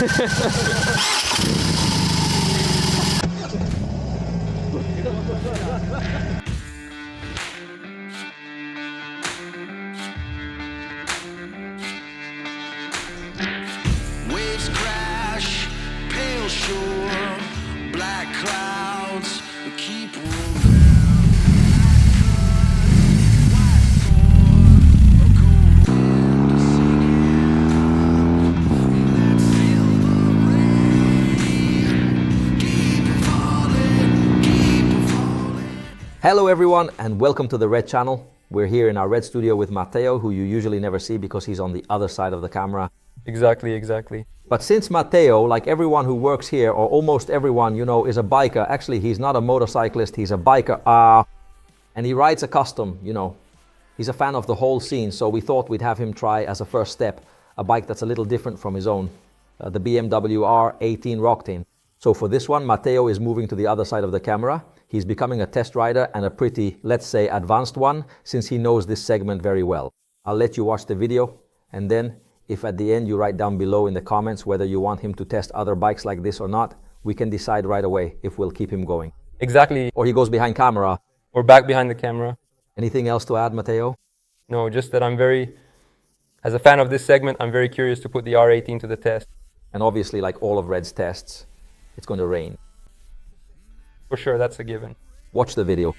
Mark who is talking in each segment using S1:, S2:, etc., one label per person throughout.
S1: Waves crash, pale shore, black clouds keep rolling.
S2: Hello everyone and welcome to the Red channel. We're here in our Red studio with Matteo, who you usually never see because he's on the other side of the camera.
S3: Exactly.
S2: But since Matteo, like everyone who works here, or almost everyone, you know, is a biker. Actually, he's not a motorcyclist, he's a biker. And he rides a custom, you know. He's a fan of the whole scene, so we thought we'd have him try as a first step a bike that's a little different from his own, the BMW R 18 Roctane. So for this one, Matteo is moving to the other side of the camera. He's becoming a test rider and a pretty, let's say, advanced one, since he knows this segment very well. I'll let you watch the video, and then if at the end you write down below in the comments whether you want him to test other bikes like this or not, we can decide right away if we'll keep him going.
S3: Exactly.
S2: Or he goes behind camera.
S3: Or back behind the camera.
S2: Anything else to add, Matteo?
S3: No, just that as a fan of this segment, I'm very curious to put the R18 to the test.
S2: And obviously, like all of Red's tests, it's going to rain.
S3: For sure, that's a given.
S2: Watch the video.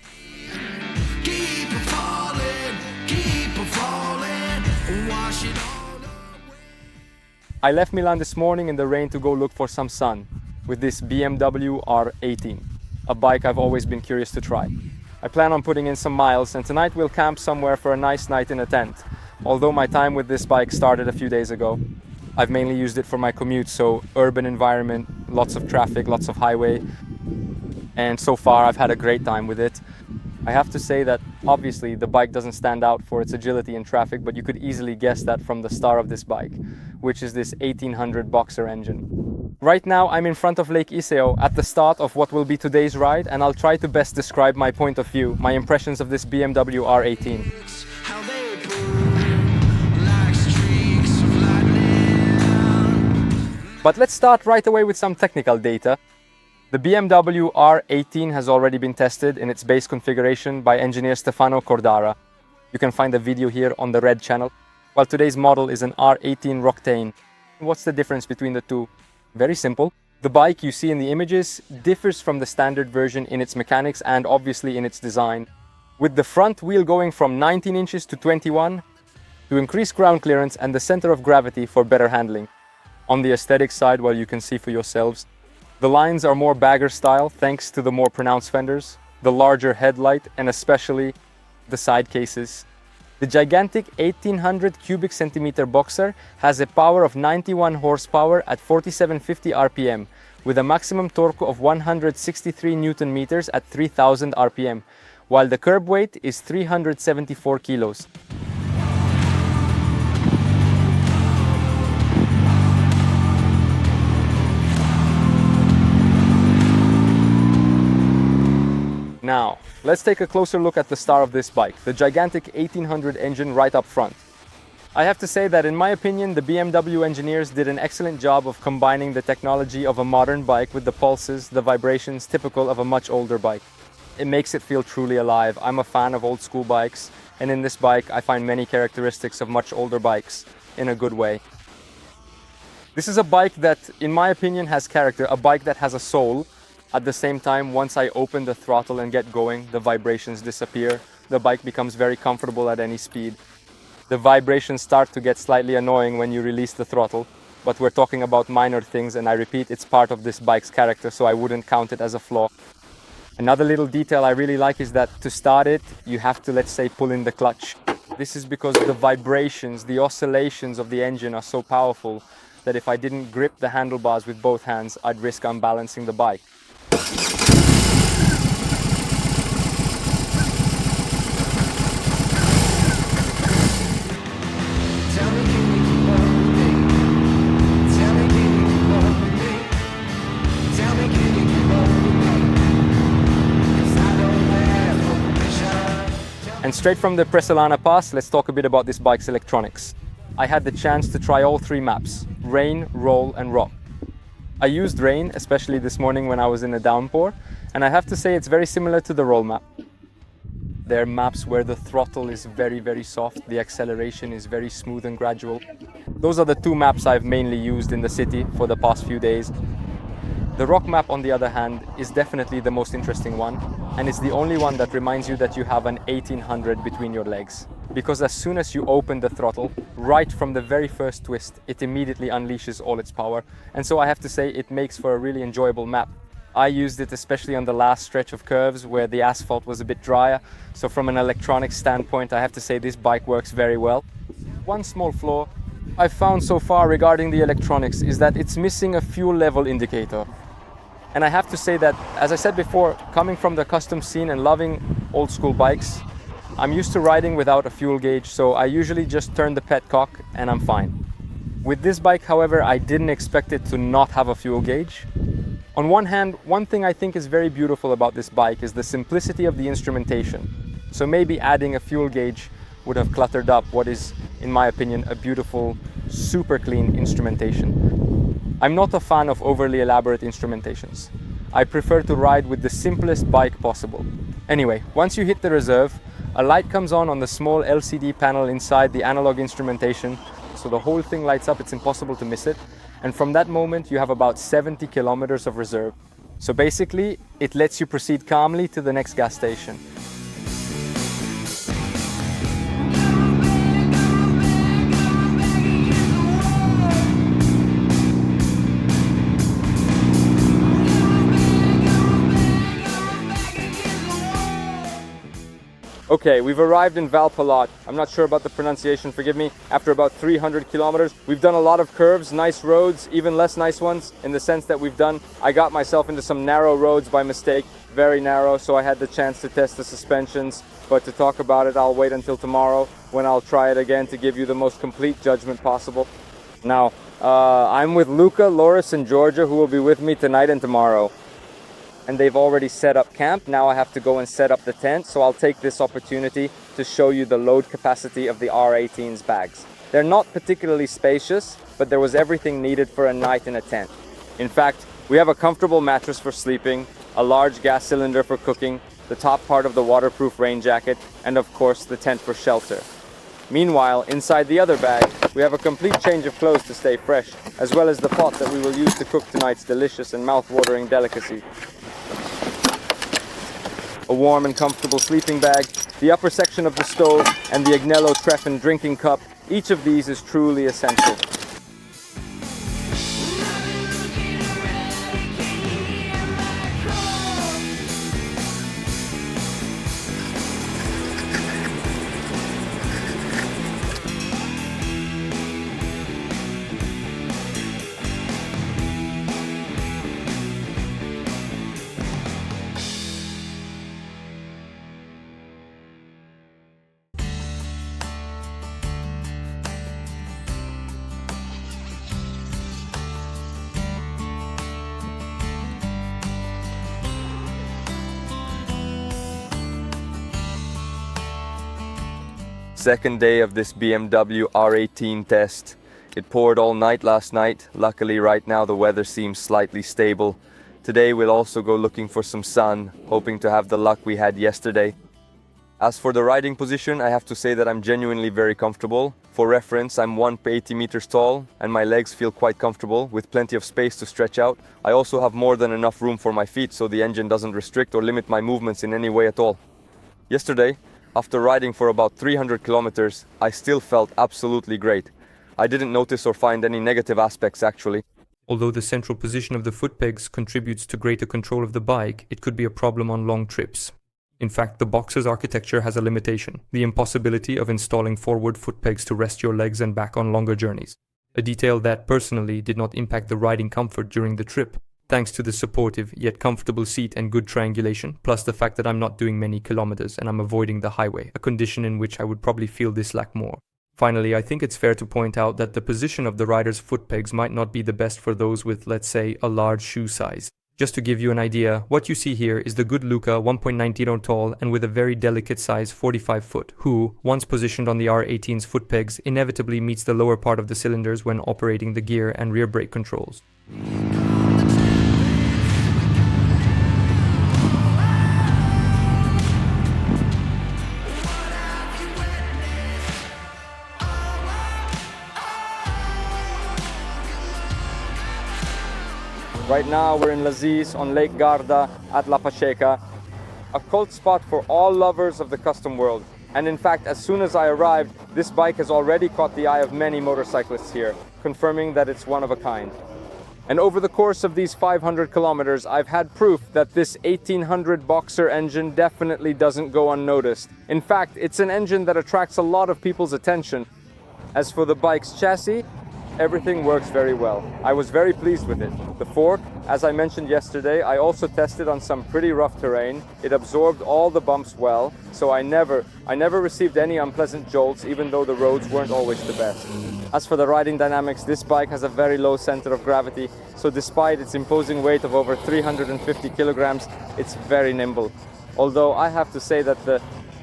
S1: Keep falling, wash it all away.
S3: I left Milan this morning in the rain to go look for some sun with this BMW R18, a bike I've always been curious to try. I plan on putting in some miles, and tonight we'll camp somewhere for a nice night in a tent. Although my time with this bike started a few days ago, I've mainly used it for my commute, so urban environment, lots of traffic, lots of highway, and so far I've had a great time with it. I have to say that obviously the bike doesn't stand out for its agility in traffic, but you could easily guess that from the star of this bike, which is this 1800 boxer engine. Right now I'm in front of Lake Iseo at the start of what will be today's ride, and I'll try to best describe my point of view, my impressions of this BMW R18.
S1: How they burn like streaks of lightning.
S3: But let's start right away with some technical data. The BMW R18 has already been tested in its base configuration by engineer Stefano Cordara. You can find the video here on the Red channel. While today's model is an R18 Roctane. What's the difference between the two? Very simple. The bike you see in the images differs from the standard version in its mechanics and obviously in its design, with the front wheel going from 19 inches to 21 to increase ground clearance and the center of gravity for better handling. On the aesthetic side, well, you can see for yourselves, the lines are more bagger style thanks to the more pronounced fenders, the larger headlight, and especially the side cases. The gigantic 1800 cubic centimeter boxer has a power of 91 horsepower at 4750 RPM, with a maximum torque of 163 Newton meters at 3000 RPM, while the curb weight is 374 kilos. Now, let's take a closer look at the star of this bike, the gigantic 1800 engine right up front. I have to say that in my opinion, the BMW engineers did an excellent job of combining the technology of a modern bike with the pulses, the vibrations typical of a much older bike. It makes it feel truly alive. I'm a fan of old school bikes, and in this bike I find many characteristics of much older bikes in a good way. This is a bike that, in my opinion, has character, a bike that has a soul. At the same time, once I open the throttle and get going, the vibrations disappear. The bike becomes very comfortable at any speed. The vibrations start to get slightly annoying when you release the throttle, but we're talking about minor things, and I repeat, it's part of this bike's character, so I wouldn't count it as a flaw. Another little detail I really like is that to start it, you have to, let's say, pull in the clutch. This is because the vibrations, the oscillations of the engine are so powerful that if I didn't grip the handlebars with both hands, I'd risk unbalancing the bike. And straight from the Presolana Pass, let's talk a bit about this bike's electronics. I had the chance to try all three maps, rain, roll and rock. I used rain, especially this morning when I was in a downpour, and I have to say it's very similar to the roll map. There are maps where the throttle is very, very soft, the acceleration is very smooth and gradual. Those are the two maps I've mainly used in the city for the past few days. The rock map, on the other hand, is definitely the most interesting one, and it's the only one that reminds you that you have an 1800 between your legs. Because as soon as you open the throttle, right from the very first twist, it immediately unleashes all its power. And so I have to say it makes for a really enjoyable map. I used it especially on the last stretch of curves where the asphalt was a bit drier. So from an electronics standpoint, I have to say this bike works very well. One small flaw I've found so far regarding the electronics is that it's missing a fuel level indicator. And I have to say that, as I said before, coming from the custom scene and loving old school bikes, I'm used to riding without a fuel gauge, so I usually just turn the petcock and I'm fine. With this bike, however, I didn't expect it to not have a fuel gauge. On one hand, one thing I think is very beautiful about this bike is the simplicity of the instrumentation. So maybe adding a fuel gauge would have cluttered up what is, in my opinion, a beautiful, super clean instrumentation. I'm not a fan of overly elaborate instrumentations. I prefer to ride with the simplest bike possible. Anyway, once you hit the reserve, a light comes on the small LCD panel inside the analog instrumentation, so the whole thing lights up, it's impossible to miss it. And from that moment, you have about 70 kilometers of reserve. So basically, it lets you proceed calmly to the next gas station. Okay, we've arrived in Valpalat. I'm not sure about the pronunciation, forgive me. After about 300 kilometers, we've done a lot of curves, nice roads, even less nice ones, in the sense that I got myself into some narrow roads by mistake, very narrow, so I had the chance to test the suspensions. But to talk about it, I'll wait until tomorrow when I'll try it again to give you the most complete judgment possible. Now, I'm with Luca, Loris, and Georgia, who will be with me tonight and tomorrow. And they've already set up camp. Now I have to go and set up the tent, so I'll take this opportunity to show you the load capacity of the R18's bags. They're not particularly spacious, but there was everything needed for a night in a tent. In fact, we have a comfortable mattress for sleeping, a large gas cylinder for cooking, the top part of the waterproof rain jacket, and of course the tent for shelter. Meanwhile, inside the other bag, we have a complete change of clothes to stay fresh, as well as the pot that we will use to cook tonight's delicious and mouth-watering delicacy. A warm and comfortable sleeping bag, the upper section of the stove, and the Agnello Treffen drinking cup. Each of these is truly essential. Second day of this BMW R18 test. It poured all night last night. Luckily right now the weather seems slightly stable. Today we'll also go looking for some sun, hoping to have the luck we had yesterday. As for the riding position, I have to say that I'm genuinely very comfortable. For reference, I'm 180 meters tall and my legs feel quite comfortable with plenty of space to stretch out. I also have more than enough room for my feet, so the engine doesn't restrict or limit my movements in any way at all. Yesterday, after riding for about 300 kilometers, I still felt absolutely great. I didn't notice or find any negative aspects actually.
S4: Although the central position of the foot pegs contributes to greater control of the bike, it could be a problem on long trips. In fact, the box's architecture has a limitation, the impossibility of installing forward foot pegs to rest your legs and back on longer journeys. A detail that, personally, did not impact the riding comfort during the trip, thanks to the supportive yet comfortable seat and good triangulation, plus the fact that I'm not doing many kilometers and I'm avoiding the highway, a condition in which I would probably feel this lack more. Finally, I think it's fair to point out that the position of the rider's foot pegs might not be the best for those with, let's say, a large shoe size. Just to give you an idea, what you see here is the good Luca 1.90 tall and with a very delicate size 45 foot, who, once positioned on the R18's foot pegs, inevitably meets the lower part of the cylinders when operating the gear and rear brake controls.
S3: Right now we're in Lazis on Lake Garda at La Pacheca, a cult spot for all lovers of the custom world. And in fact, as soon as I arrived, this bike has already caught the eye of many motorcyclists here, confirming that it's one of a kind. And over the course of these 500 kilometers, I've had proof that this 1800 Boxer engine definitely doesn't go unnoticed. In fact, it's an engine that attracts a lot of people's attention. As for the bike's chassis, everything works very well. I was very pleased with it. The fork, as I mentioned yesterday, I also tested on some pretty rough terrain. It absorbed all the bumps well, so I never received any unpleasant jolts, even though the roads weren't always the best. As for the riding dynamics, this bike has a very low center of gravity, so despite its imposing weight of over 350 kilograms, it's very nimble. Although I have to say that the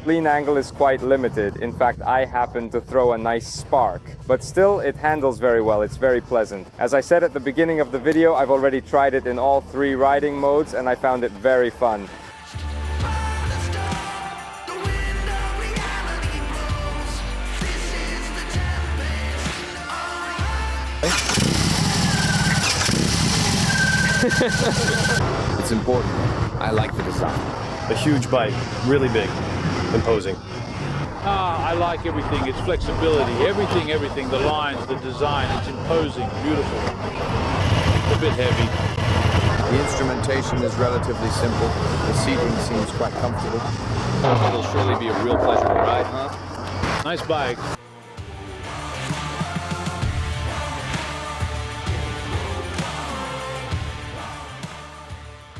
S3: lean angle is quite limited. In fact, I happen to throw a nice spark. But still, it handles very well. It's very pleasant. As I said at the beginning of the video, I've already tried it in all 3 riding modes and I found it very fun.
S5: It's important. I like the design.
S6: A huge bike, really big, imposing.
S7: I like everything, its flexibility, everything, the lines, the design, it's imposing, beautiful. It's a bit heavy.
S5: The instrumentation is relatively simple. The seating seems quite comfortable.
S8: It'll surely be a real pleasure to ride, huh?
S7: Nice bike.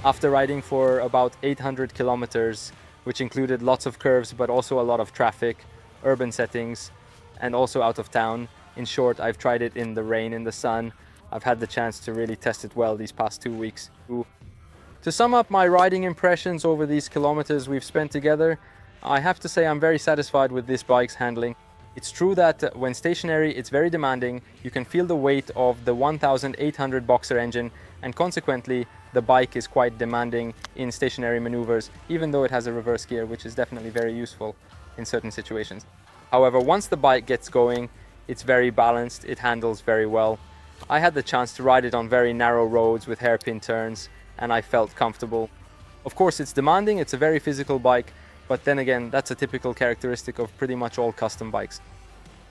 S3: After riding for about 800 kilometers, which included lots of curves but also a lot of traffic, urban settings, and also out of town. In short, I've tried it in the rain, in the sun. I've had the chance to really test it well these past 2 weeks. To sum up my riding impressions over these kilometers we've spent together, I have to say I'm very satisfied with this bike's handling. It's true that when stationary, it's very demanding. You can feel the weight of the 1800 Boxer engine, and consequently, the bike is quite demanding in stationary maneuvers, even though it has a reverse gear, which is definitely very useful in certain situations. However, once the bike gets going, it's very balanced, it handles very well. I had the chance to ride it on very narrow roads with hairpin turns, and I felt comfortable. Of course, it's demanding, it's a very physical bike, but then again, that's a typical characteristic of pretty much all custom bikes.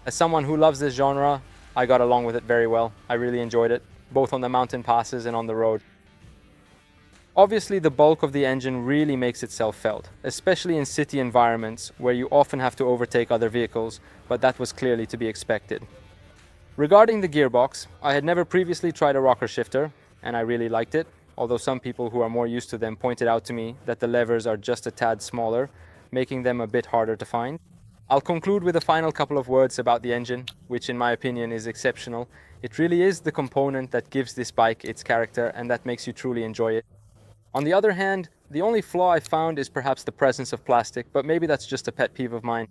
S3: As someone who loves this genre, I got along with it very well. I really enjoyed it, both on the mountain passes and on the road. Obviously, the bulk of the engine really makes itself felt, especially in city environments where you often have to overtake other vehicles, but that was clearly to be expected. Regarding the gearbox, I had never previously tried a rocker shifter, and I really liked it, although some people who are more used to them pointed out to me that the levers are just a tad smaller, making them a bit harder to find. I'll conclude with a final couple of words about the engine, which in my opinion is exceptional. It really is the component that gives this bike its character and that makes you truly enjoy it. On the other hand, the only flaw I found is perhaps the presence of plastic, but maybe that's just a pet peeve of mine.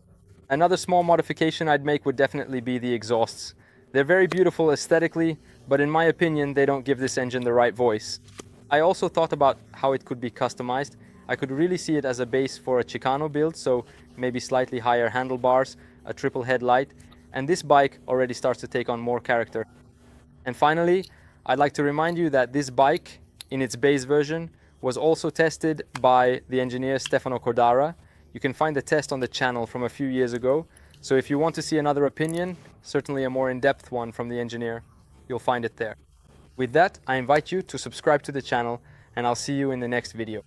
S3: Another small modification I'd make would definitely be the exhausts. They're very beautiful aesthetically, but in my opinion, they don't give this engine the right voice. I also thought about how it could be customized. I could really see it as a base for a Chicano build, so maybe slightly higher handlebars, a triple headlight, and this bike already starts to take on more character. And finally, I'd like to remind you that this bike, in its base version, was also tested by the engineer Stefano Cordara. You can find the test on the channel from a few years ago. So if you want to see another opinion, certainly a more in-depth one from the engineer, you'll find it there. With that, I invite you to subscribe to the channel and I'll see you in the next video.